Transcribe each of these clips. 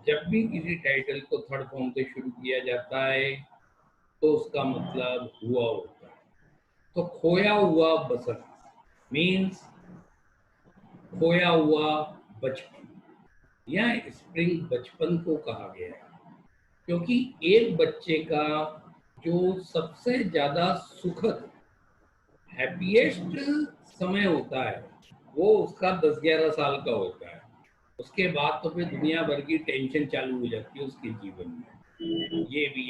जब भी किसी टाइटल को थर्ड फॉर्म से शुरू किया जाता है तो उसका मतलब हुआ होता है। तो खोया हुआ बसंत मीन्स खोया हुआ बचपन या स्प्रिंग बचपन को कहा गया है, क्योंकि एक बच्चे का जो सबसे ज्यादा सुखद हैप्पीएस्ट समय होता है वो उसका 10-11 साल का होता है। उसके बाद तो फिर दुनिया भर की टेंशन चालू हो जाती है उसके जीवन में। ये भी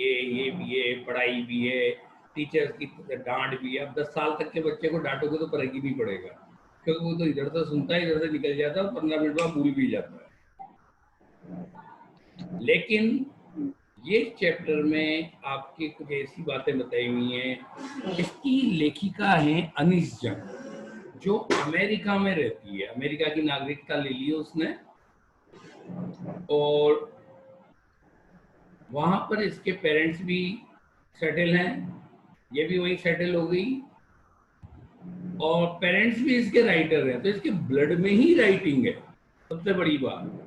है, पढ़ाई भी है, टीचर्स की डांट भी है। अब 10 साल तक के बच्चे को डांटोगे तो फर्क ही नहीं पड़ेगा, क्योंकि वो तो इधर से सुनता है, इधर से निकल जाता है, 15 मिनट बाद भूल भी जाता है। लेकिन ये चैप्टर में आपकी कुछ ऐसी बातें बताई हुई हैं। इसकी लेखिका है अनीस जंग, जो अमेरिका में रहती है, अमेरिका की नागरिकता ले ली है उसने, और वहां पर इसके पेरेंट्स भी सेटल हैं, ये भी वहीं सेटल हो गई, और पेरेंट्स भी इसके राइटर हैं, तो इसके ब्लड में ही राइटिंग है, सबसे बड़ी बात।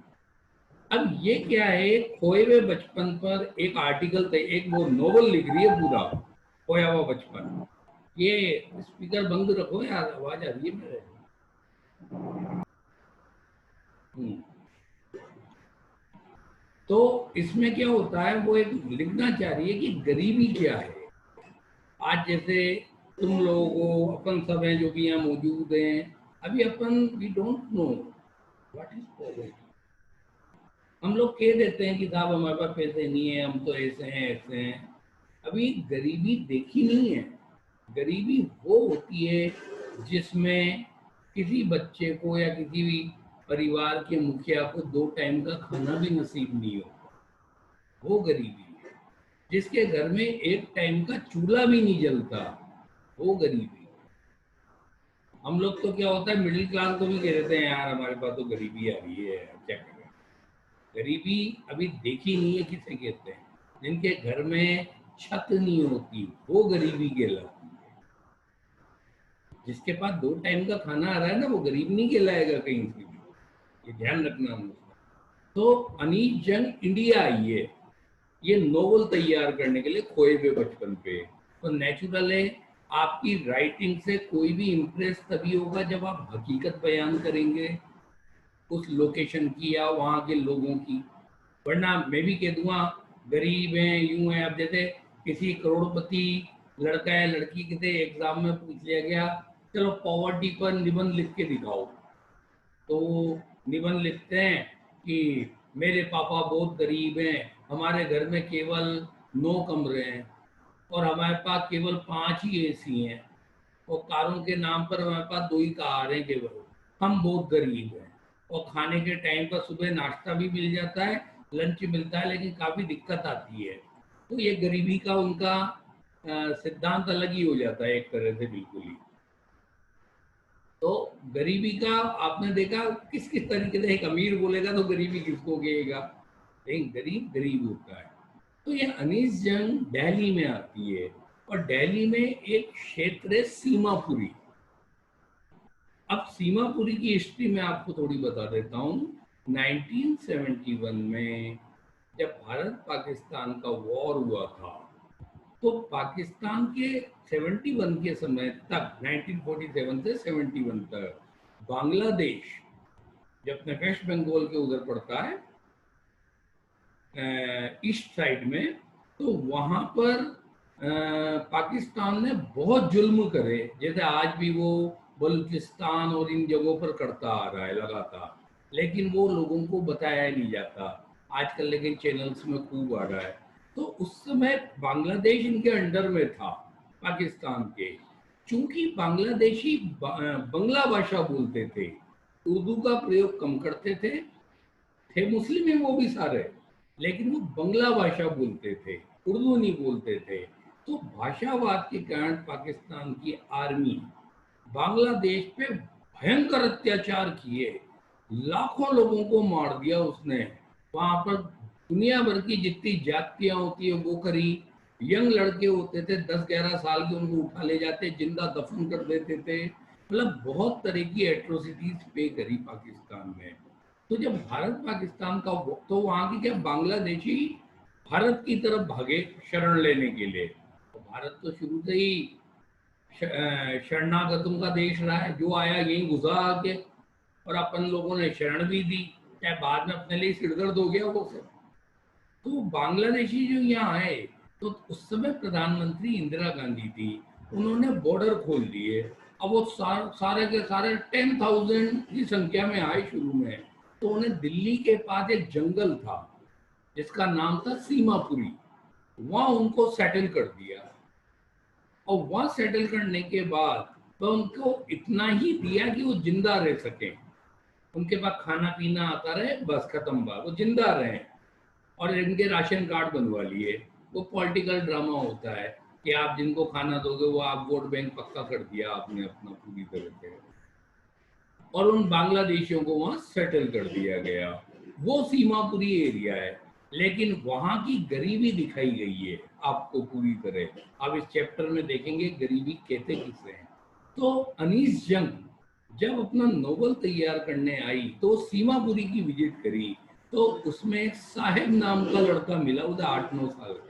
अब ये क्या है, खोए हुए बचपन पर एक आर्टिकल, एक वो नोवेल लिख रही है पूरा, खोया हुआ बचपन। ये स्पीकर बंद रखो यार, आवाज आ रही है मेरे। हम्म। तो इसमें क्या होता है, वो एक लिखना चाह रही है कि गरीबी क्या है। आज जैसे तुम लोगों को, अपन सब हैं जो भी यहाँ मौजूद हैं, अभी अपन we don't know what is poverty. हम लोग कह देते हैं कि साहब हमारे पास पैसे नहीं है, हम तो ऐसे हैं ऐसे हैं। अभी गरीबी देखी नहीं है। गरीबी वो होती है जिसमें किसी बच्चे को या किसी भी परिवार के मुखिया को 2 टाइम का खाना भी नसीब नहीं होता, वो गरीबी है। जिसके घर में 1 टाइम का चूल्हा भी नहीं जलता, वो गरीबी है। हम लोग तो क्या होता है, मिडिल क्लास को भी कह देते हैं यार हमारे पास तो गरीबी आ रही है, क्या करें। गरीबी अभी देखी नहीं है किसे कहते हैं। जिनके घर में छत नहीं होती वो गरीबी कहलाती है। जिसके पास 2 टाइम का खाना आ रहा है ना, वो गरीब नहीं कहलाएगा कहीं से भी, ये ध्यान रखना हम उसका। तो अनीस जंग इंडिया आई है ये नोवेल तैयार करने के लिए खोए हुए बचपन पे। तो नेचुरल है, आपकी राइटिंग से कोई भी इम्प्रेस तभी होगा जब आप हकीकत बयान करेंगे उस लोकेशन की या वहाँ के लोगों की। वरना मैं भी कह दूंगा गरीब हैं यूं हैं। अब जैसे किसी करोड़पति लड़का या लड़की किसी एग्जाम में पूछ लिया गया, चलो पॉवर्टी पर निबंध लिख के दिखाओ, तो निबंध लिखते हैं कि मेरे पापा बहुत गरीब हैं, हमारे घर में केवल 9 कमरे हैं और हमारे पास केवल 5 ही एसी हैं, और कारों के नाम पर हमारे पास 2 ही कार हैं केवल, हम बहुत गरीब हैं। और खाने के टाइम पर सुबह नाश्ता भी मिल जाता है, लंच मिलता है, लेकिन काफ़ी दिक्कत आती है। तो ये गरीबी का उनका सिद्धांत अलग ही हो जाता है एक तरह से, बिल्कुल ही। तो गरीबी का आपने देखा किस किस तरीके से, एक अमीर बोलेगा तो गरीबी किसको कहेगा, लेकिन गरीब गरीब होता है। तो ये अनीस जंग दिल्ली में आती है, और दिल्ली में एक क्षेत्र है सीमापुरी। अब सीमापुरी की हिस्ट्री में आपको थोड़ी बता देता हूँ। 1971 में जब भारत पाकिस्तान का वॉर हुआ था, तो पाकिस्तान के 71 के समय तक, 1947 से 71 तक, बांग्लादेश जो अपने वेस्ट बंगाल के उधर पड़ता है ईस्ट साइड में, तो वहाँ पर पाकिस्तान ने बहुत जुल्म करे, जैसे आज भी वो बलूचिस्तान और इन जगहों पर करता आ रहा है लगातार, लेकिन वो लोगों को बताया नहीं जाता आजकल, लेकिन चैनल्स में खूब आ रहा है। तो उस समय बांग्लादेश इनके अंडर में था पाकिस्तान के। चूंकि बांग्लादेशी बंगला भाषा बोलते थे, उर्दू का प्रयोग कम करते थे मुस्लिम है वो भी सारे, लेकिन वो बंगला भाषा बोलते थे, उर्दू नहीं बोलते थे। तो भाषावाद के कारण पाकिस्तान की आर्मी बांग्लादेश पे भयंकर अत्याचार किए, लाखों लोगों को मार दिया उसने। वहां पर दुनिया भर की जितनी जातियां होती है वो करी। यंग लड़के होते थे 10-11 साल के, उनको उठा ले जाते, जिंदा दफन कर देते थे। मतलब बहुत तरह की एट्रोसिटीज पे करी पाकिस्तान में। तो जब भारत पाकिस्तान का तो वहां की क्या बांग्लादेशी भारत की तरफ भागे शरण लेने के लिए। तो भारत तो शुरू से ही शरणागतों का देश रहा है, जो आया यहीं घुसा आके, और अपन लोगों ने शरण भी दी, चाहे बाद में अपने लिए सिरदर्द हो गया वो सब। तो बांग्लादेशी जो यहाँ आए, तो उस समय प्रधानमंत्री इंदिरा गांधी थी, उन्होंने बॉर्डर खोल दिए। अब वो सारे के सारे 10,000 की संख्या में आए शुरू में। तो उन्हें दिल्ली के पास एक जंगल था जिसका नाम था सीमापुरी, वहां उनको सेटल कर दिया। और वहां सेटल करने के बाद तो उनको इतना ही दिया कि वो जिंदा रह सके, उनके पास खाना पीना आता रहे, बस खत्म बात, वो जिंदा रहे। और इनके राशन कार्ड बनवा लिए। वो पॉलिटिकल ड्रामा होता है कि आप जिनको खाना दोगे वो आप वोट बैंक पक्का कर दिया आपने अपना पूरी तरह से, और उन बांग्लादेशियों को वहां सेटल कर दिया गया। वो सीमापुरी एरिया है, लेकिन वहां की गरीबी दिखाई गई है आपको पूरी तरह। आप इस चैप्टर में देखेंगे गरीबी कहते किससे हैं। तो अनीस जंग जब अपना नोबल तैयार करने आई तो सीमापुरी की विजिट करी, तो उसमें एक साहिब नाम का लड़का मिला, उधर 8-9 साल का।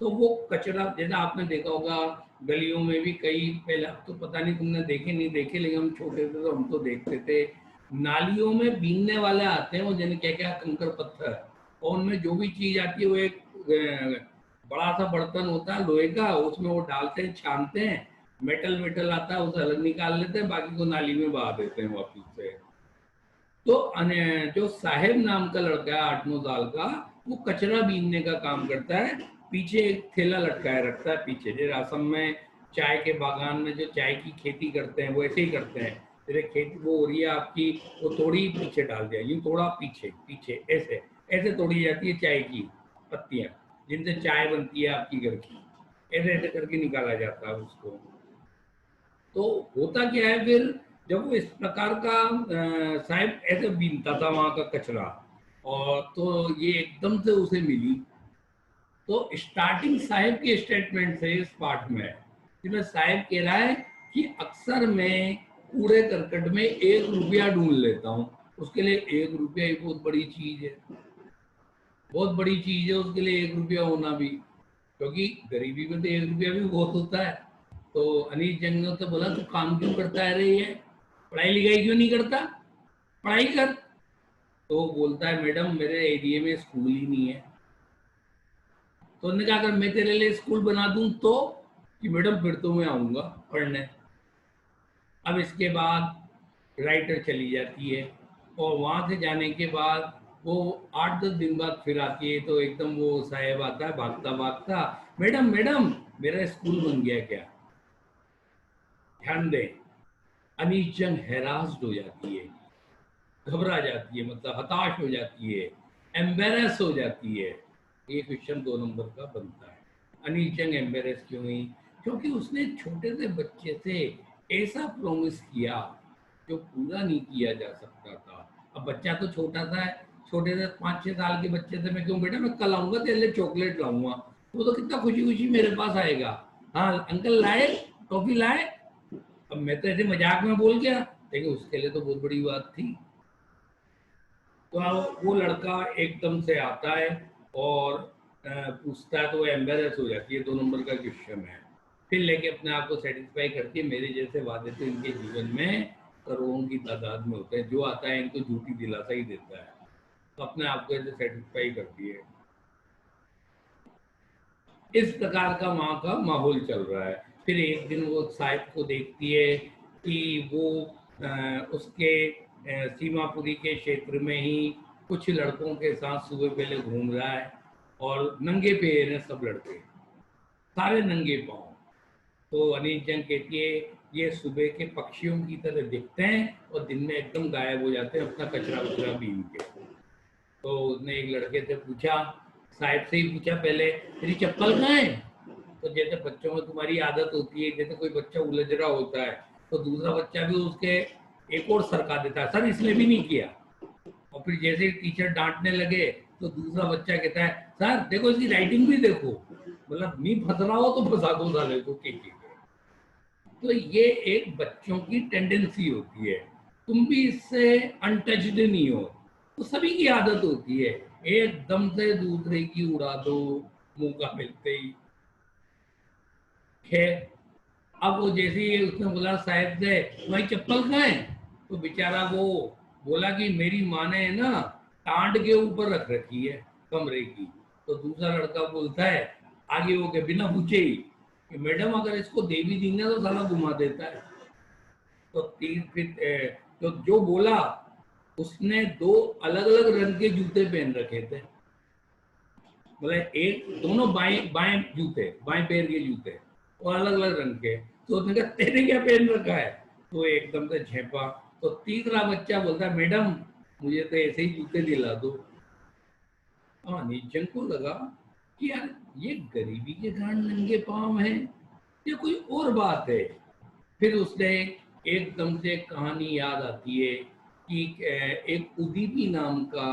तो वो कचरा, जैसा आपने देखा होगा गलियों में भी कई, पहले अब तो पता नहीं तुमने देखे नहीं देखे, लेकिन हम छोटे थे तो हम तो देखते थे, नालियों में बीनने वाले आते हैं वो, जिन्हें क्या क्या कंकड़ पत्थर, और उनमें जो भी चीज आती है वो एक बड़ा सा बर्तन होता है लोहे का, उसमें वो डालते हैं, छानते हैं, मेटल मेटल आता है, उसे अलग निकाल लेते हैं, बाकी को नाली में बहा देते हैं वापिस से। तो जो साहेब नाम का लड़का है 8-9 साल का, वो कचरा बीनने का काम करता है। पीछे एक थैला लटकाए रखता है पीछे, जैसे असम में चाय के बागान में जो चाय की खेती करते हैं वो ऐसे ही करते हैं। जैसे खेती वो हो रही है आपकी, वो थोड़ी पीछे डाल दिया, यूं थोड़ा पीछे पीछे, ऐसे ऐसे तोड़ी जाती है चाय की पत्तियां, जिनसे चाय बनती है आपकी घर की, ऐसे ऐसे करके निकाला जाता है उसको। तो होता क्या है फिर, जब वो इस प्रकार का साहब ऐसे बीनता था वहां का कचरा, और तो ये एकदम से उसे मिली। तो स्टार्टिंग साहिब के स्टेटमेंट से इस पार्ट में है, जिसमें साहिब कह रहा है कि अक्सर मैं कूड़े करकट में 1 रुपया ढूंढ लेता हूँ। उसके लिए 1 रुपया ही बहुत बड़ी चीज है, बहुत बड़ी चीज है उसके लिए 1 रुपया होना भी, क्योंकि गरीबी में तो 1 रुपया भी बहुत होता है। तो अनिल जंग ने तो बोला तू काम क्यों करता है रे, ये पढ़ाई लिखाई क्यों नहीं करता, पढ़ाई कर। तो वो बोलता है मैडम मेरे एरिया में स्कूल ही नहीं है। तो उन्होंने कहा अगर मैं तेरे लिए स्कूल बना दूं तो, कि मैडम फिर तो मैं आऊंगा पढ़ने। अब इसके बाद राइटर चली जाती है, और वहां से जाने के बाद वो 8-10 दिन बाद फिर आती है, तो एकदम वो साहेब आता है भागता भागता, मैडम मैडम मेरा स्कूल बन गया क्या। ध्यान दें, अनीस जंग हैरास्ड हो जाती है, घबरा जाती है, मतलब हताश हो जाती है, एम्बेरस हो जाती है। ये क्वेश्चन 2 नंबर का बनता है। अनीस जंग एम्बेरस क्यों हुई, क्योंकि उसने छोटे से बच्चे से ऐसा प्रॉमिस किया जो पूरा नहीं किया जा सकता था। अब बच्चा तो छोटा था, छोटे से 5-6 साल के बच्चे से मैं क्यों, बेटा मैं कल आऊंगा तेरे लिए चॉकलेट लाऊंगा, वो तो कितना खुशी खुशी मेरे पास आएगा, हाँ अंकल लाए, टॉफी लाए। अब मैं तो ऐसे मजाक में बोल गया, लेकिन उसके लिए तो बहुत बड़ी बात थी। तो वो लड़का एकदम से आता है और पूछता है, तो वो एम्बेरस हो जाती है। 2 नंबर का क्वेश्चन है। फिर लेके अपने आप को सेटिस्फाई करती है, मेरे जैसे वादे तो इनके जीवन में करोड़ों की तादाद में होते हैं, जो आता है इनको झूठी दिलासा ही देता है। तो अपने आप को ऐसे सेटिस्फाई करती है। इस प्रकार का वहाँ का माहौल चल रहा है। फिर एक दिन वो साहिब को देखती है कि वो उसके सीमापुरी के क्षेत्र में ही कुछ लड़कों के साथ सुबह पहले घूम रहा है, और नंगे पैर हैं सब लड़के, सारे नंगे पाँव। तो अनिल जंग कहती है ये सुबह के पक्षियों की तरह दिखते हैं और दिन में एकदम गायब हो जाते हैं अपना कचरा वचरा बीन के। तो उसने एक लड़के से पूछा, साहिब से ही पूछा पहले, तेरी चप्पल कहाँ है। तो जैसे बच्चों में तुम्हारी आदत होती है, जैसे कोई बच्चा उलझ रहा होता है तो दूसरा बच्चा भी उसके एक और सरका देता है, सर इसने भी नहीं किया। और फिर जैसे टीचर डांटने लगे तो दूसरा बच्चा कहता है सर देखो इसकी राइटिंग भी देखो, मतलब नहीं फंस रहा हो तो फंसा दो साले को के। तो ये एक बच्चों की टेंडेंसी होती है। तुम भी इससे अनटच्ड नहीं हो। तो सभी की आदत होती है एकदम से दूसरे की उड़ा दो मौका मिलते ही। खैर, अब वो जैसे ही उसने बोला साहब से भाई चप्पल कहाँ है, तो बेचारा वो बोला कि मेरी माँ ने ना टांड के ऊपर रख रखी है कमरे की। तो दूसरा लड़का बोलता है आगे हो के बिना पूछे ही कि मैडम अगर इसको दे भी देंगे तो साला घुमा देता है। तो तीन फिर तो जो बोला उसने दो अलग अलग रंग के जूते पहन रखे थे। बोले एक दोनों बाएं बाएं जूते, बाएं पैर के जूते और अलग अलग रंग के। तो उसने कहा तेरे क्या पहन रखा है, तो एकदम से झेपा। तो तीसरा बच्चा बोलता है मैडम मुझे तो ऐसे ही जूते दिला दो। हाँ, नीचन को लगा कि यार ये गरीबी के कारण नंगे पाँव है या कोई और बात है। फिर उसने एकदम से एक कहानी याद आती है कि एक उदीपी नाम का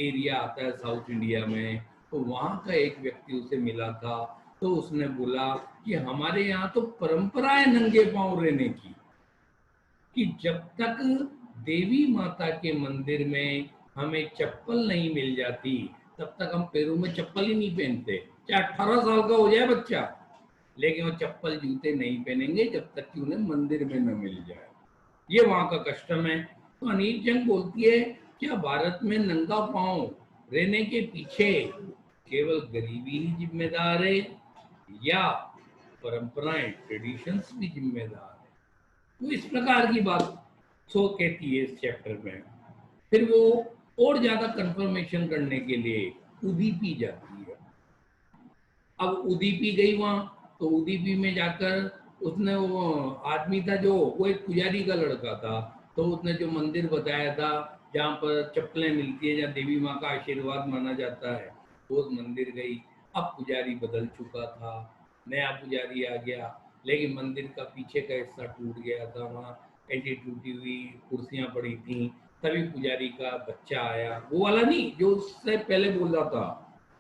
एरिया आता है साउथ इंडिया में। तो वहाँ का एक व्यक्ति उसे मिला था। तो उसने बोला कि हमारे यहाँ तो परंपरा है नंगे पाँव रहने की, कि जब तक देवी माता के मंदिर में हमें चप्पल नहीं मिल जाती तब तक हम पैरों में चप्पल ही नहीं पहनते, चाहे 18 साल का हो जाए बच्चा, लेकिन वो चप्पल जूते नहीं पहनेंगे जब तक कि उन्हें मंदिर में न मिल जाए। ये वहां का कस्टम है। तो अनीत जंग बोलती है क्या भारत में नंगा पांव रहने के पीछे केवल गरीबी ही जिम्मेदार है या परंपराएं ट्रेडिशंस भी जिम्मेदार है। तो इस प्रकार की बात सो कहती है इस चैप्टर में। फिर वो और ज्यादा कंफर्मेशन करने के लिए उदीपी जाती है। अब उदीपी गई वहां, तो उदीपी में जाकर उसने वो आदमी था जो वो एक पुजारी का लड़का था। तो उसने जो मंदिर बताया था जहाँ पर चप्पलें मिलती है, जहाँ देवी माँ का आशीर्वाद माना जाता है, वो उस मंदिर गई। अब पुजारी बदल चुका था, नया पुजारी आ गया, लेकिन मंदिर का पीछे का हिस्सा टूट गया था। वहाँ ऐसी टूटी हुई कुर्सियाँ पड़ी थी। तभी पुजारी का बच्चा आया, वो वाला नहीं जो उससे पहले बोल रहा था।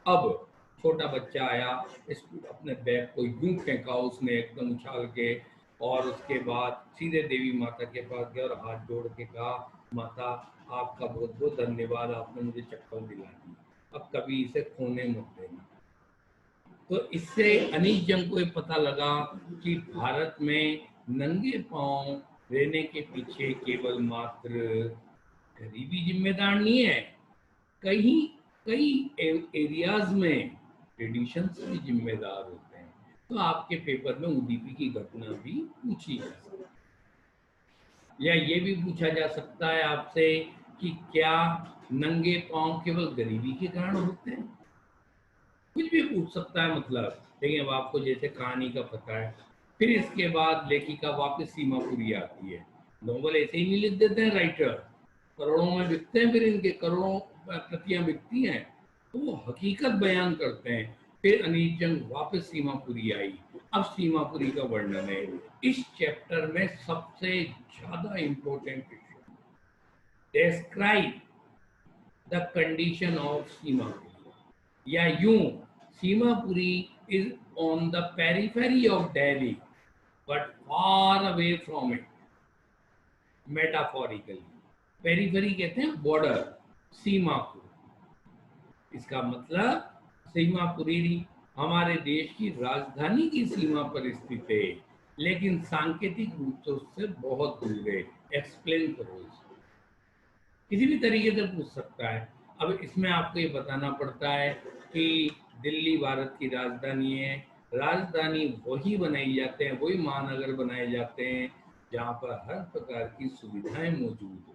अब छोटा बच्चा आया, इसको अपने बैग को यूं फेंका उसने एकदम उछाल के, और उसके बाद सीधे देवी माता के पास गया और हाथ जोड़ के कहा माता आपका बहुत बहुत धन्यवाद, आपने मुझे चप्पल दिला दी, अब कभी इसे खोने मत देना। तो इससे अनीश जंग को ये पता लगा कि भारत में नंगे पांव रहने के पीछे केवल मात्र गरीबी जिम्मेदार नहीं है, कहीं कई एरियाज में ट्रेडिशंस भी जिम्मेदार होते हैं। तो आपके पेपर में उदीपी की घटना भी पूछी जा सकती है, या ये भी पूछा जा सकता है आपसे कि क्या नंगे पांव केवल गरीबी के कारण होते हैं। कुछ भी पूछ सकता है मतलब, लेकिन अब आपको जैसे कहानी का पता है। फिर इसके बाद लेखिका वापस सीमापुरी आती है। नॉवल ऐसे ही नहीं लिख देते हैं राइटर, करोड़ों में बिकते हैं, फिर इनके करोड़ों प्रतियां बिकती हैं, तो वो हकीकत बयान करते हैं। फिर अनीत जंग वापस सीमापुरी आई। अब सीमापुरी का वर्णन है इस चैप्टर में सबसे ज्यादा important issue, describe the condition of Seemapuri, या यूं Seemapuri is on the periphery of Delhi but far away from it, metaphorically. Periphery कहते हैं बॉर्डर, सीमा को। इसका मतलब सीमापुरी हमारे देश की राजधानी की सीमा पर स्थित है, लेकिन सांकेतिक रूप से उससे बहुत दूर है। एक्सप्लेन करो इसको, किसी भी तरीके से पूछ सकता है। अब इसमें आपको ये बताना पड़ता है कि दिल्ली भारत की राजधानी है। राजधानी वही बनाई जाते हैं, वही महानगर बनाए जाते हैं जहाँ पर हर प्रकार की सुविधाएं मौजूद हो।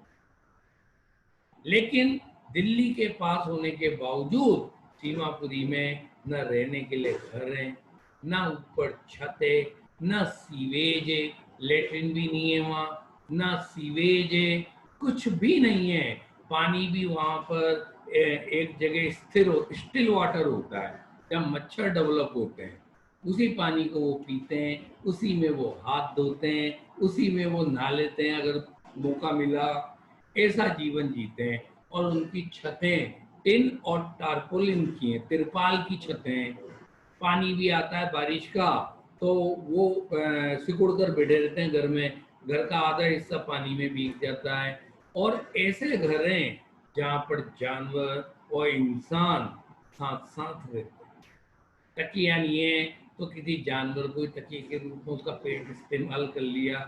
लेकिन दिल्ली के पास होने के बावजूद सीमापुरी में न रहने के लिए घर है, न ऊपर छत है, न सीवेज है, लेटरिन भी नहीं है वहाँ, न सीवेज है, कुछ भी नहीं है। पानी भी वहाँ पर एक जगह स्टिल वाटर होता है, जब मच्छर डेवलप होते हैं उसी पानी को वो पीते हैं, उसी में वो हाथ धोते हैं, उसी में वो नहा लेते हैं अगर मौका मिला। ऐसा जीवन जीते हैं। और उनकी छतें टिन और टारपोलिन की हैं, तिरपाल की छतें। पानी भी आता है बारिश का तो वो सिकुड़ कर बैठे रहते हैं घर में, घर का आधा हिस्सा पानी में भीग जाता है। और ऐसे घर हैं जहाँ पर जानवर और इंसान साथ साथ रहते हैं। तकिया नहीं है तो किसी जानवर को तकिए के रूप में उसका पेट इस्तेमाल कर लिया।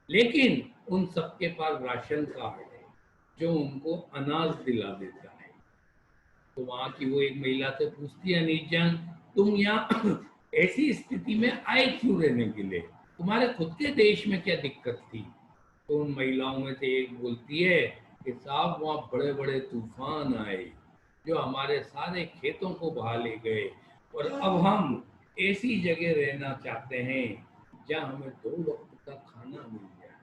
लेकिन उन सबके पास राशन कार्ड है जो उनको अनाज दिला देता है। तो वहां की वो एक महिला से पूछती है, नीचन तुम यहाँ ऐसी स्थिति में आए क्यों रहने के लिए, तुम्हारे खुद के देश में क्या दिक्कत थी। तो उन महिलाओं में से एक बोलती है कि साहब वहाँ बड़े बड़े तूफान आए जो हमारे सारे खेतों को बहा ले गए, और अब हम ऐसी जगह रहना चाहते हैं जहाँ हमें 2 वक्त का खाना मिल जाए।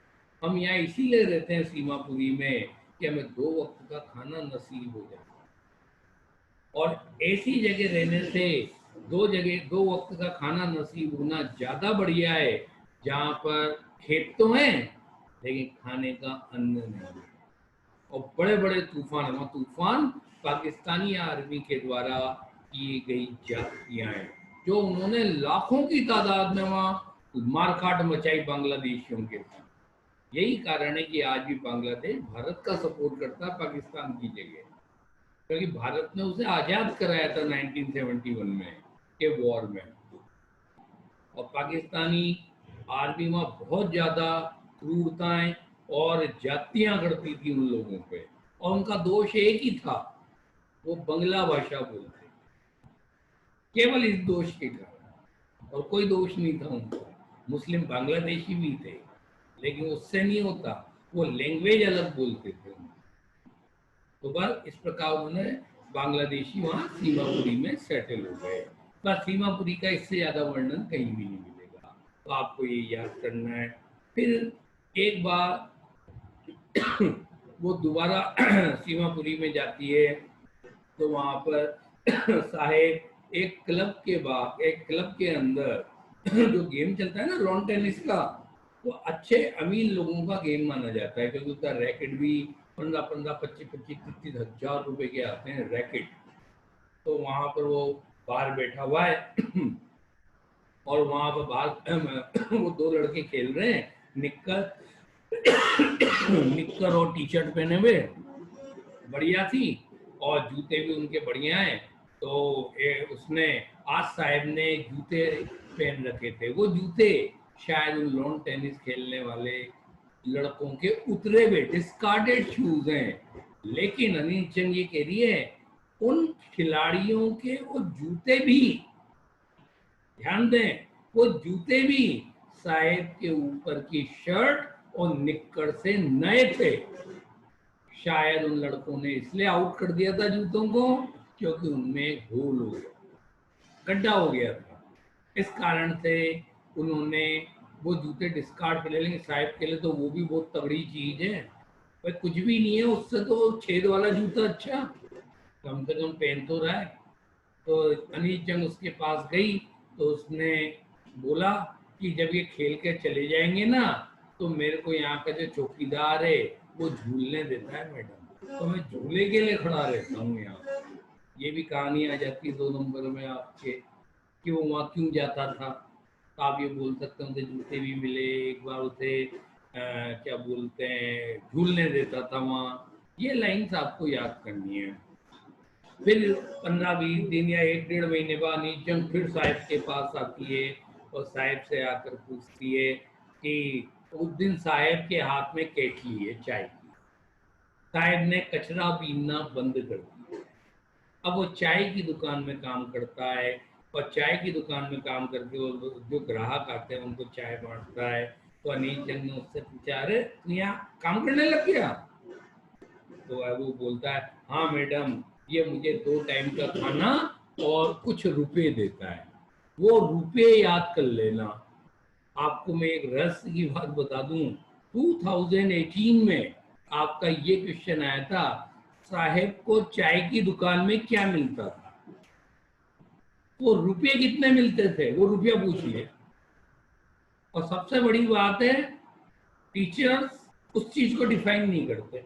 हम यहाँ इसीलिए रहते हैं सीमापुरी में कि हमें 2 वक्त का खाना नसीब हो जाए। और ऐसी जगह रहने से 2 वक्त का खाना नसीब होना ज्यादा बढ़िया है, जहाँ पर खेत तो हैं लेकिन खाने का अन्न नहीं है। और बड़े बड़े तूफान, वहाँ तूफान पाकिस्तानी आर्मी के द्वारा की गई जातियां हैं, जो उन्होंने लाखों की तादाद में वहाँ मारकाट मचाई बांग्लादेशियों के साथ। यही कारण है कि आज भी बांग्लादेश भारत का सपोर्ट करता है पाकिस्तान की जगह, क्योंकि भारत ने उसे आजाद कराया था 1971 में के वॉर में। और पाकिस्तानी आर्मी वहाँ बहुत ज्यादा क्रूरताएं और जातियां करती थी उन लोगों पे, और उनका दोष एक ही था, वो बंगला भाषा बोलते, केवल इस दोष के कारण, और कोई दोष नहीं था उनका। मुस्लिम बांग्लादेशी भी थे लेकिन उससे नहीं होता, वो लैंग्वेज अलग बोलते थे। तो बस इस प्रकार उन्होंने बांग्लादेशी वहाँ सीमापुरी में सेटल हो गए। बस सीमापुरी का इससे ज्यादा वर्णन कहीं भी नहीं मिलेगा, तो आपको ये याद करना है। फिर एक बार वो दोबारा सीमापुरी में जाती है, तो वहां पर साहेब एक क्लब के अंदर जो गेम चलता है ना लॉन टेनिस का, वो अच्छे अमीर लोगों का गेम माना जाता है, क्योंकि उसका रैकेट भी 15-15, 25-25, 30-30 हजार रुपए के आते हैं रैकेट। तो वहां पर वो बाहर बैठा हुआ है और वहां पर बाहर वो 2 लड़के खेल रहे हैं, निक्कर निक्कर और टी शर्ट पहने हुए, बढ़िया थी, और जूते भी उनके बढ़िया हैं। तो उसने आज साहब ने जूते पहन रखे थे, वो जूते शायद उन लॉन टेनिस खेलने वाले लड़कों के उतरे हुए डिस्कार्डेड शूज हैं। लेकिन अनिल चंद ये कह रही है उन खिलाड़ियों के वो जूते भी, ध्यान दें, वो जूते भी साहेब के ऊपर की शर्ट और निक्कर से नए थे। शायद उन लड़कों ने इसलिए आउट कर दिया था जूतों को क्योंकि उनमें होल हो गया, गड्ढा हो गया था। इस कारण से उन्होंने वो जूते डिस्कार्ड कर ले। लेकिन साहब के लिए तो वो भी बहुत तगड़ी चीज है, भाई कुछ भी नहीं है उससे तो छेद वाला जूता अच्छा, कम से कम पहन तो रहा है। तो अनीस जंग उसके पास गई, तो उसने बोला कि जब ये खेल के चले जाएंगे ना, तो मेरे को यहाँ का जो चौकीदार है वो झूलने देता है मैडम, तो मैं झूले के लिए खड़ा रहता हूँ यहाँ। ये भी कहानी आ जाती है 2 नंबर में आपके, कि वो वहाँ क्यों जाता था। तो आप ये बोल सकते हैं उसे जूते भी मिले, एक बार उसे क्या बोलते हैं झूलने देता था वहाँ। ये लाइन्स आपको याद करनी है। फिर 15-20 दिन या 1-1.5 महीने बाद नीचम फिर साहिब के पास आती है और साहिब से आकर पूछती है कि उस दिन साहिब के हाथ में केटली है चाय की, साहिब ने कचरा बीनना बंद कर दिया। अब वो चाय की दुकान में काम करता है, और चाय की दुकान में काम करके वो जो ग्राहक आते हैं उनको चाय बांटता है। तो अनिल चंद ने उससे पूछा, अरे तू यहाँ काम करने लग गया। तो वो बोलता है, हाँ मैडम, ये मुझे 2 टाइम का खाना और कुछ रुपए देता है, वो रुपए याद कर लेना। आपको मैं एक रहस्य की बात बता दूं, 2018 में आपका ये क्वेश्चन आया था, साहेब को चाय की दुकान में क्या मिलता था, वो रुपये कितने मिलते थे, वो रुपया पूछिए। और सबसे बड़ी बात है, टीचर्स उस चीज को डिफाइन नहीं करते,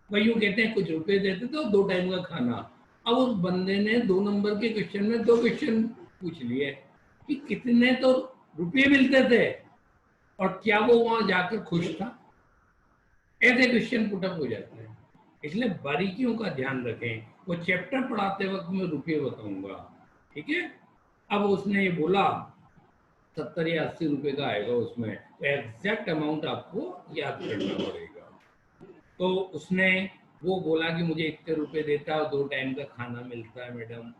वही यूं कहते हैं कुछ रुपए देते थे और 2 टाइम का खाना। अब उस बंदे ने 2 नंबर के क्वेश्चन में 2 क्वेश्चन पूछ लिए कि कितने तो रुपये मिलते थे, और क्या वो वहां जाकर खुश था? ऐसे क्वेश्चन पुटअप हो जाते हैं। इसलिए बारीकियों का ध्यान रखें। वो चैप्टर पढ़ाते वक्त मैं रुपये बताऊंगा, ठीक है? अब उसने ये बोला 70 या 80 रुपए का आएगा उसमें, तो एग्जैक्ट अमाउंट आपको याद करना पड़ेगा। तो उसने वो बोला कि मुझे इतने रुपए देता है और 2 टाइम का खाना मिलता है मैडम।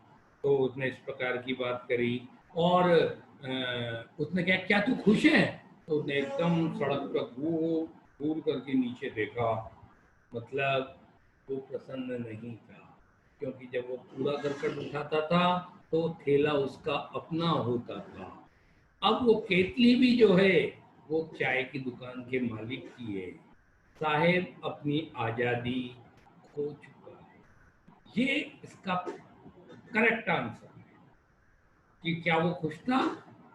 तो उसने इस प्रकार की बात करी। और उसने क्या क्या तू खुश है? तो उसने एकदम सड़क पर घूर घूर करके नीचे देखा। मतलब वो प्रसन्न नहीं था, क्योंकि जब वो कूड़ा करकट उठाता था तो थैला उसका अपना होता था। अब वो केतली भी जो है वो चाय की दुकान के मालिक की है। साहेब अपनी आजादी खो चुका है। ये इसका करेक्ट आंसर है कि क्या वो खुश था?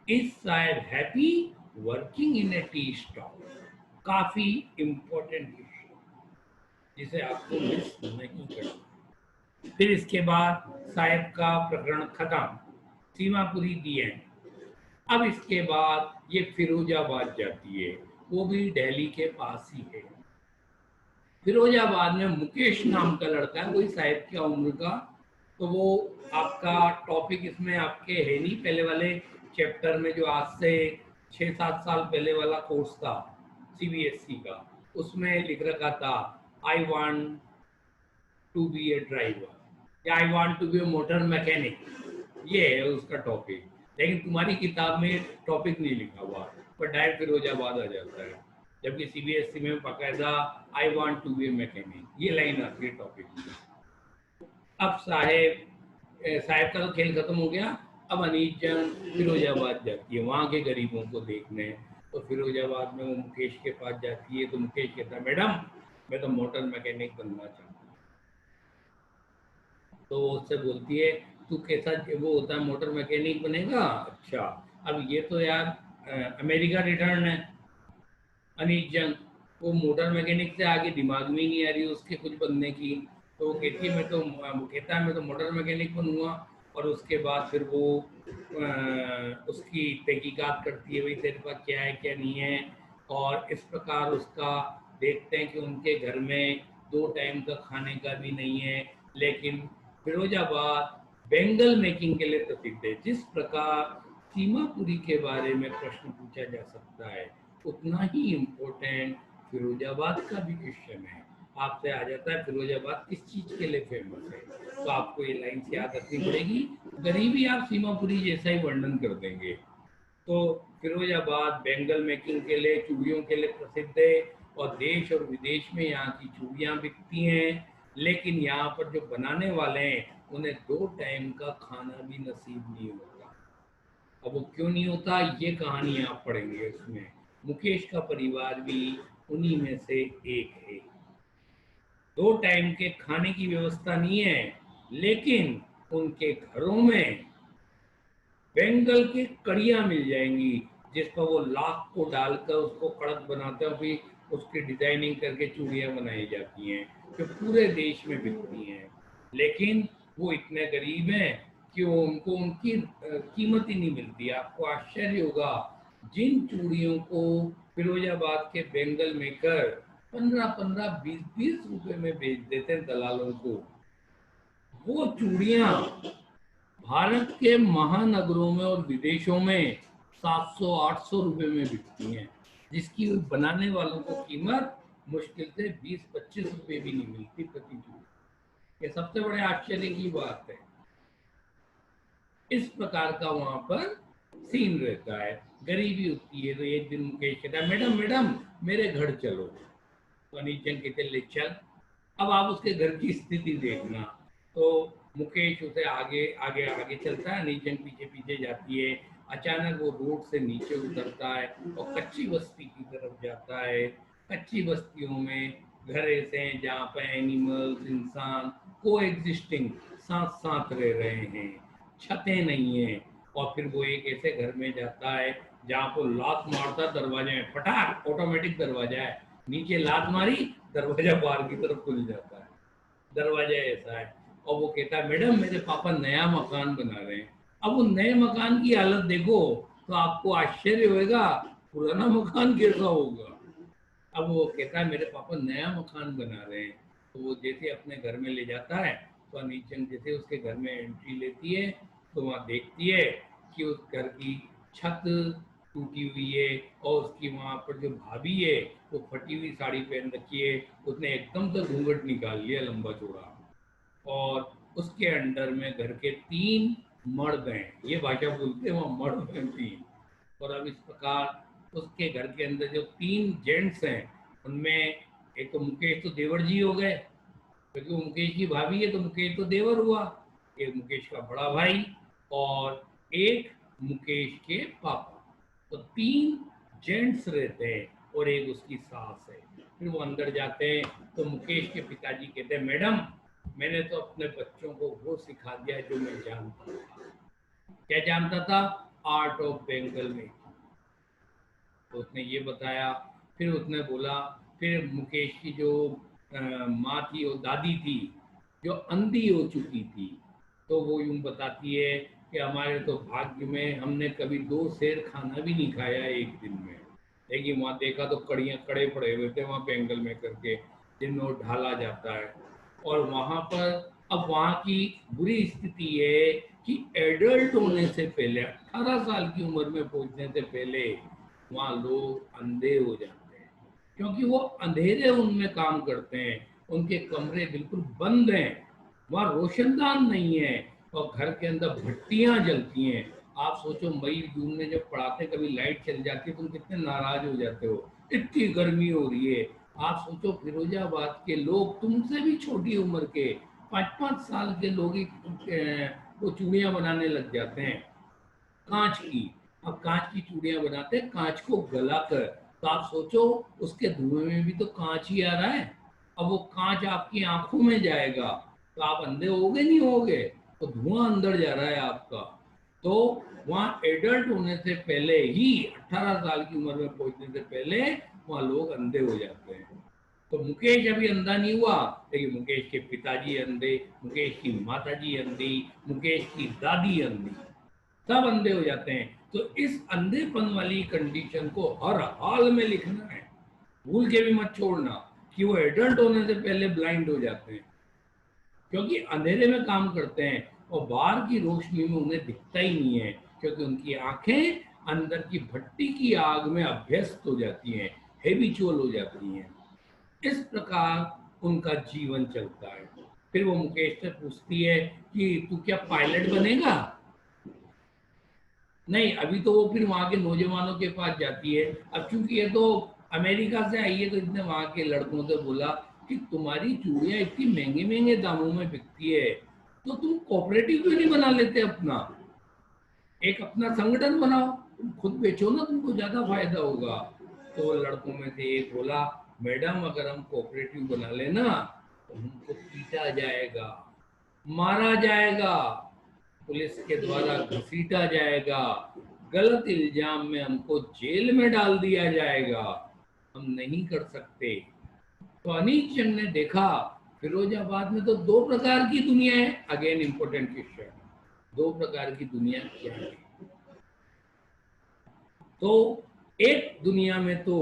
Is sahib happy working in a tea stall? काफी इंपॉर्टेंट इशू जिसे आपको मिस नहीं करना। फिर इसके बाद साहेब का प्रकरण खत्म, सीमापुरी दी एंड। अब इसके बाद ये फिरोजाबाद जाती है, वो भी दिल्ली के पास ही है। फिरोजाबाद में मुकेश नाम का लड़का है, वही साहिब की उम्र का। तो वो आपका टॉपिक इसमें आपके है नहीं, पहले वाले चैप्टर में जो आज से 6-7 साल पहले वाला कोर्स था सीबीएसई का, उसमें लिख रखा था I want to be a driver या I want to be a motor mechanic. ये है उसका टॉपिक। लेकिन तुम्हारी किताब में टॉपिक नहीं लिखा हुआ, पर डायरेक्ट फिरोजाबाद आ जाता है। जबकि सीबीएसई में बाकायदा I want to be a mechanic ये लाइन आती है टॉपिक में। अब साहेब का तो खेल खत्म हो गया। अब अनीस जान फिरोजाबाद जाती है वहाँ के गरीबों को देखने। तो फिरोजाबाद में वो मुकेश के पास जाती है, तो मुकेश कहता है मैडम मैं तो मोटर मैकेनिक बनना चाहता हूँ। तो वो उससे बोलती है तू कैसा वो होता है मोटर मैकेनिक बनेगा? अच्छा, अब ये तो यार अमेरिका रिटर्न है। अनीस जंग वो मोटर मैकेनिक से आगे दिमाग में ही नहीं आ रही उसके कुछ बनने की। तो वो कहती है वो कहता है मैं तो मोटर मैकेनिक बनूंगा। और उसके बाद फिर वो उसकी तहकीकात करती है, भाई तेरे पास क्या है क्या नहीं है। और इस प्रकार उसका देखते हैं कि उनके घर में 2 टाइम का खाने का भी नहीं है। लेकिन फिरोजाबाद बेंगल मेकिंग के लिए प्रसिद्ध है। जिस प्रकार सीमापुरी के बारे में प्रश्न पूछा जा सकता है, उतना ही इम्पोर्टेंट फिरोजाबाद का भी क्वेश्चन है। आपसे आ जाता है फिरोजाबाद किस चीज के लिए फेमस है, तो आपको ये लाइन से याद रखनी पड़ेगी। गरीबी आप सीमापुरी जैसा ही वर्णन कर देंगे। तो फिरोजाबाद बेंगल मेकिंग के लिए, चूड़ियों के लिए प्रसिद्ध है। और देश और विदेश में यहाँ की चूड़ियाँ बिकती हैं। लेकिन यहाँ पर जो बनाने वाले हैं उन्हें 2 टाइम का खाना भी नसीब नहीं होता। अब वो क्यों नहीं होता, ये कहानी आप पढ़ेंगे उसमें। मुकेश का परिवार भी उन्हीं में से एक है। 2 टाइम के खाने की व्यवस्था नहीं है, लेकिन उनके घरों में बेंगल की कड़ियां मिल जाएंगी, जिस पर वो लाख को डालकर उसको कड़क बनाते हैं, फिर उसकी डिजाइनिंग करके चूड़ियां बनाई जाती हैं जो पूरे देश में बिकती हैं। लेकिन वो इतने गरीब हैं कि वो उनको उनकी कीमत ही नहीं मिलती। आपको आश्चर्य होगा, जिन चूड़ियों को फिरोजाबाद के बेंगल मेकर 15-15, 20-20 रुपए में बेच देते हैं दलालों को, वो चूड़ियां भारत के महानगरों में और विदेशों में 700-800 रुपए में बिकती हैं, जिसकी बनाने वालों को कीमत मुश्किल से 20-25 रुपए भी नहीं मिलती प्रति चूड़ी। ये सबसे बड़े आश्चर्य की बात है। इस प्रकार का वहां पर सीन रहता है, गरीबी होती है। तो एक दिन मुकेश कहता है मैडम मैडम मेरे घर चलो। तो अनीस जंग कहते ले चल। अब आप उसके घर की स्थिति देखना। तो मुकेश उसे आगे आगे आगे चलता है, अनीस जंग पीछे पीछे जाती है। अचानक वो रोड से नीचे उतरता है और कच्ची बस्ती की तरफ जाता है। कच्ची बस्तियों में घर ऐसे हैं जहाँ पर एनिमल्स इंसान को एग्जिस्टिंग साथ साथ रह रहे हैं, छतें नहीं है। और फिर वो एक ऐसे घर में जाता है जहाँ को लात मारता दरवाजे में फटाक, ऑटोमेटिक दरवाजा है, नीचे लात मारी दरवाजा बाहर की तरफ खुल जाता है। दरवाजा ऐसा है। और वो कहता है मैडम मेरे पापा नया मकान बना रहे हैं। अब वो नए मकान की हालत देखो तो आपको आश्चर्य होगा पुराना मकान कैसा होगा। अब वो कहता है मेरे पापा नया मकान बना रहे हैं। तो वो जैसे अपने घर में ले जाता है, तो अनीचन जैसे उसके घर में एंट्री लेती है, तो वहाँ देखती है कि उस घर की छत टूटी हुई है, और उसकी वहाँ पर जो भाभी है वो फटी हुई साड़ी पहन रखी है। उसने एकदम से घूंघट निकाल लिया लंबा चौड़ा, और उसके अंडर में घर के 3 मर्द हैं, ये भाषा बोलते हैं, वो मर्द हैं 3। और अब इस प्रकार उसके घर के अंदर जो 3 जेंट्स हैं, उनमें एक तो मुकेश तो देवर जी हो गए, क्योंकि वो मुकेश की भाभी है तो मुकेश तो देवर हुआ, एक मुकेश का बड़ा भाई, और एक मुकेश के पापा। तो 3 जेंट्स रहते हैं और एक उसकी सास है। फिर वो अंदर जाते हैं तो मुकेश के पिताजी कहते हैं मैडम, मैंने तो अपने बच्चों को वो सिखा दिया जो मैं जानता था। क्या जानता था? आर्ट ऑफ बेंगल में। तो उसने ये बताया। फिर उसने बोला, फिर मुकेश की जो माँ थी, वो दादी थी, जो अंधी हो चुकी थी, तो वो यूं बताती है कि हमारे तो भाग्य में हमने कभी 2 सेर खाना भी नहीं खाया एक दिन में। लेकिन वहाँ देखा तो कड़ियाँ कड़े पड़े हुए थे वहाँ बेंगल में करके, जिनमें वो ढाला जाता है। और वहाँ पर अब वहाँ की बुरी स्थिति है कि एडल्ट होने से पहले, 18 साल की उम्र में पहुंचने से पहले, वहाँ लोग अंधे हो जाते हैं, क्योंकि वो अंधेरे उनमें काम करते हैं। उनके कमरे बिल्कुल बंद हैं, वहाँ रोशनदान नहीं है, और घर के अंदर भट्टियां जलती हैं। आप सोचो मई जून में जब पढ़ाते कभी लाइट चल जाती है, तुम कितने नाराज हो जाते हो, इतनी गर्मी हो रही है। आप सोचो फिरोजाबाद के लोग तुमसे भी छोटी उम्र के 5-5 साल के लोग ही वो चूड़ियां बनाने लग जाते हैं कांच की। अब कांच की चूड़ियां बनाते हैं कांच को गलाकर। तो आप सोचो उसके धुएं में भी तो कांच ही आ रहा है। अब वो कांच आपकी आंखों में जाएगा तो आप अंधे होगे नहीं होगे, तो धुआं अंदर जा रहा है आपका। तो वहाँ एडल्ट होने से पहले ही, 18 साल की उम्र में पहुंचने से पहले, वहाँ लोग अंधे हो जाते हैं। तो मुकेश अभी अंधा नहीं हुआ, लेकिन मुकेश के पिताजी अंधे, मुकेश की माताजी अंधी, मुकेश की दादी अंधी, सब अंधे हो जाते हैं। तो इस अंधेपन वाली कंडीशन को हर हाल में लिखना है, भूल के भी मत छोड़ना कि वो एडल्ट होने से पहले ब्लाइंड हो जाते हैं, क्योंकि अंधेरे में काम करते हैं और बाहर की रोशनी में उन्हें दिखता ही नहीं है, क्योंकि उनकी आंखें अंदर की भट्टी की आग में अभ्यस्त हो जाती हैं, हेबिचुअल हो जाती हैं। इस प्रकार उनका जीवन चलता है। फिर वो मुकेश से पूछती है कि तू क्या पायलट बनेगा? नहीं, अभी तो वो फिर वहां के नौजवानों के पास जाती है। अब चूंकि ये तो अमेरिका से आई है, तो इसने वहां के लड़कों से बोला कि तुम्हारी चूड़ियां इतनी महंगे महंगे दामों में बिकती है, तो तुम कोऑपरेटिव क्यों नहीं बना लेते अपना, एक अपना संगठन बनाओ, तुम खुद बेचो ना, तुमको ज्यादा फायदा होगा। तो वो लड़कों में से एक बोला, मैडम अगर हम कोऑपरेटिव बना लेना तो हमको पीटा जाएगा, मारा जाएगा, पुलिस के द्वारा घसीटा जाएगा, गलत इल्जाम में हमको जेल में डाल दिया जाएगा, हम नहीं कर सकते। तो अनीक चंद ने देखा फिरोजाबाद में तो 2 प्रकार की दुनिया है। अगेन इंपॉर्टेंट क्वेश्चन, 2 प्रकार की दुनिया क्या है? तो एक दुनिया में तो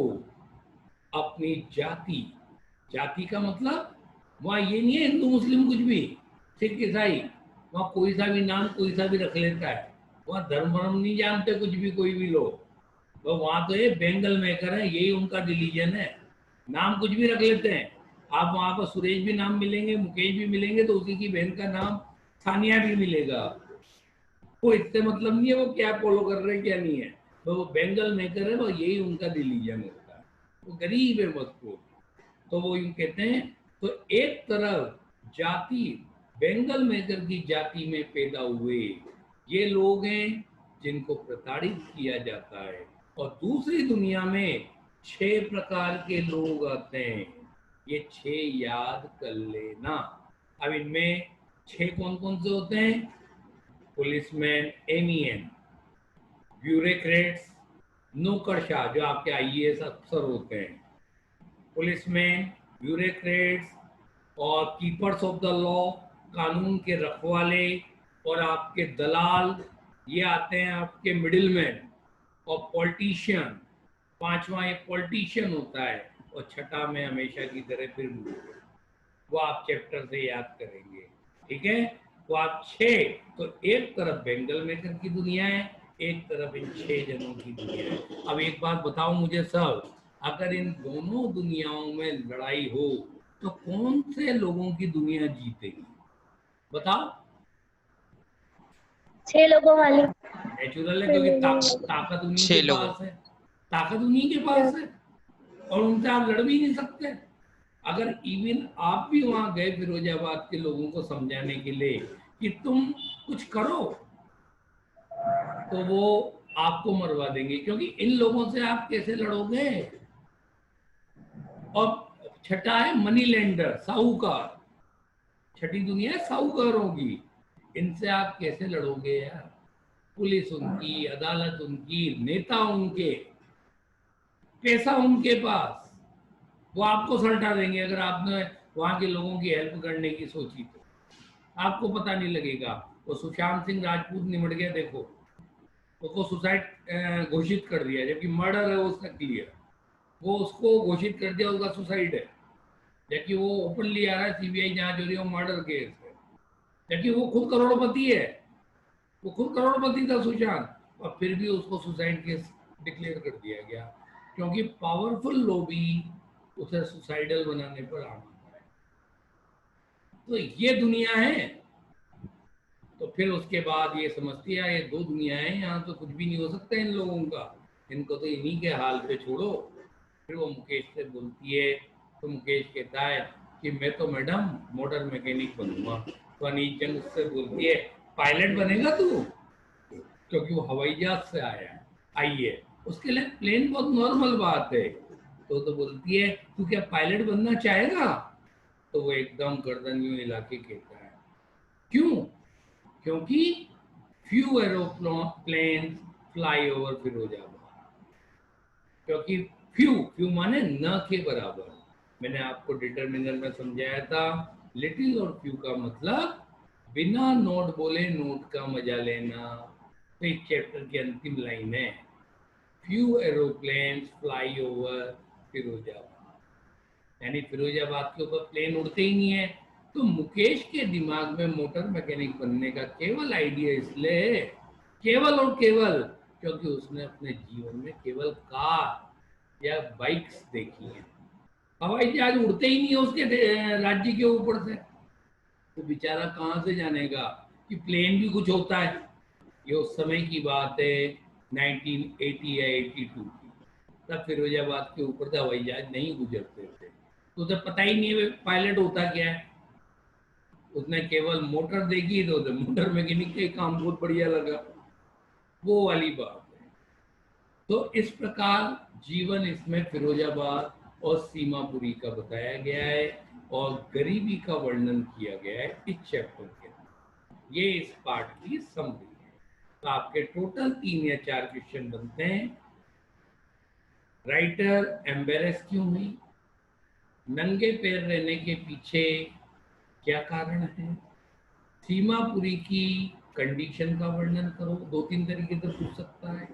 अपनी जाति, जाति का मतलब वहां ये नहीं है हिंदू मुस्लिम कुछ भी, सिख ईसाई, वहां कोई सा भी नाम कोई सा भी रख लेता है। वहां धर्म वर्म नहीं जानते कुछ भी कोई भी लोग। तो वहां तो ये बेंगल मेकर है, यही उनका रिलीजन है, नाम कुछ भी रख लेते हैं। आप वहां पर सुरेश भी नाम मिलेंगे, मुकेश भी मिलेंगे, तो उसी की बहन का नाम सानिया भी मिलेगा। वो इससे मतलब नहीं है वो क्या फॉलो कर रहे हैं क्या नहीं है, तो वो बेंगल मेकर है, वो यही उनका रिलीजन होता है। वो गरीब है मजबूर। तो वो यूं कहते हैं, तो एक तरफ जाति, बेंगल मेकर की जाति में पैदा हुए ये लोग हैं जिनको प्रताड़ित किया जाता है, और दूसरी दुनिया में 6 प्रकार के लोग आते हैं। ये 6 याद कर लेना। अब इनमें 6 कौन कौन से होते हैं? पुलिसमैन, एमईएन, ब्यूरोक्रेट्स, नौकरशाह जो आपके आईएएस अफसर होते हैं, पुलिसमैन, ब्यूरोक्रेट्स, और कीपर्स ऑफ द लॉ, कानून के रखवाले, और आपके दलाल, ये आते हैं आपके मिडिलमैन, और पॉलिटिशियन, पांचवा एक पॉलिटिशियन होता है, और छठा में हमेशा की तरह फिर वो आप चैप्टर से याद करेंगे। ठीक है, तो आप 6, तो एक तरफ बेंगल मेकर की दुनिया है, एक तरफ इन 6 जनों की दुनिया है। अब एक बात बताओ मुझे सब, अगर इन दोनों दुनियाओं में लड़ाई हो तो कौन से लोगों की दुनिया जीतेगी? बताओ। 6 लोगों वाली। नेचुरल है, क्योंकि ताकत उन्हीं के 6 लोगों। पास है, ताकत उन्हीं के पास है, और उनसे आप लड़ भी नहीं सकते। अगर इवन आप भी वहां गए फिरोजाबाद के लोगों को समझाने के लिए कि तुम कुछ करो, तो वो आपको मरवा देंगे, क्योंकि इन लोगों से आप कैसे लड़ोगे? और छठा है मनी लेंडर, साहूकार। छठी दुनिया है साहूकारों की, इनसे आप कैसे लड़ोगे यार? पुलिस उनकी, अदालत उनकी, नेता उनके, पैसा उनके पास, वो आपको सल्टा देंगे अगर आपने वहां के लोगों की हेल्प करने की सोची तो। आपको पता नहीं लगेगा। वो सुशांत सिंह राजपूत निमट गया, देखो उसको सुसाइड घोषित कर दिया, जबकि मर्डर है वो उसका क्लियर, वो उसको घोषित कर दिया उसका सुसाइड है, जबकि वो ओपनली आ रहा है सीबीआई जांच हो रही है, वो मर्डर केस है, जबकि वो खुद करोड़पति है, वो खुद करोड़पति था सुशांत, और फिर भी उसको सुसाइड केस डिक्लेयर कर दिया गया, क्योंकि पावरफुल लोबी उसे सुसाइडल बनाने पर आ गया है। तो ये दुनिया है। तो फिर उसके बाद ये समझती है ये 2 दुनियाएं हैं, यहाँ तो कुछ भी नहीं हो सकता इन लोगों का, इनको तो इन्हीं के हाल पे छोड़ो। फिर वो मुकेश से बोलती है, तो मुकेश कहता है कि मैं तो मैडम मोटर मैकेनिक बनूंगा। तो अनीत जंग उससे बोलती है पायलट बनेगा तू, क्योंकि वो हवाई जहाज से आई है, उसके लिए प्लेन बहुत नॉर्मल बात है। तो बोलती है तू क्या पायलट बनना चाहेगा? तो वो एकदम गर्दन यूं हिला के कहता है क्यों? क्योंकि few aeroplane fly over Firozabad, क्योंकि फ्यू फ्यू माने न के बराबर। मैंने आपको डिटर्मिनर में समझाया था, लिटिल और फ्यू का मतलब बिना नोट बोले नोट का मजा लेना। तो इस चैप्टर की अंतिम लाइन है, few aeroplane fly over Firozabad, यानी फिरोजाबाद के ऊपर प्लेन उड़ते ही नहीं है। तो मुकेश के दिमाग में मोटर मैकेनिक बनने का केवल आइडिया इसलिए है, केवल और केवल क्योंकि उसने अपने जीवन में केवल कार या बाइक्स देखी हैं, हवाई जहाज उड़ते ही नहीं है उसके राज्य के ऊपर से। तो बेचारा कहाँ से जानेगा कि प्लेन भी कुछ होता है? ये उस समय की बात है 1980 या 82 की, तब फिरोजाबाद के ऊपर से हवाई जहाज नहीं गुजरते थे, तो उसे पता ही नहीं है पायलट होता क्या है। उसने केवल मोटर देखी तो उसे मोटर मैकेनिक का काम बहुत बढ़िया लगा, वो वाली बात है। तो इस प्रकार जीवन इसमें फिरोजाबाद और सीमापुरी का बताया गया है, और गरीबी का वर्णन किया गया है इस चैप्टर के अंदर। ये इस पार्ट की समरी है। तो आपके टोटल 3 या 4 क्वेश्चन बनते हैं। राइटर एम्बेरेस क्यों हुई? नंगे पैर रहने के पीछे क्या कारण है? सीमापुरी की कंडीशन का वर्णन करो, 2-3 तरीके से पूछ सकता है।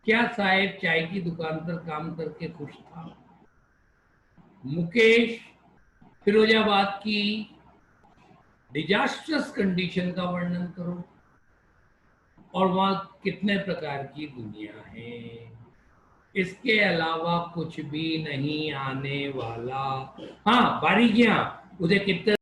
क्या साहेब चाय की दुकान पर काम करके खुश था? मुकेश फिरोजाबाद की डिजास्टर्स कंडीशन का वर्णन करो, और वहां कितने प्रकार की दुनिया है। इसके अलावा कुछ भी नहीं आने वाला। हाँ, बारीकियां, उसे कितने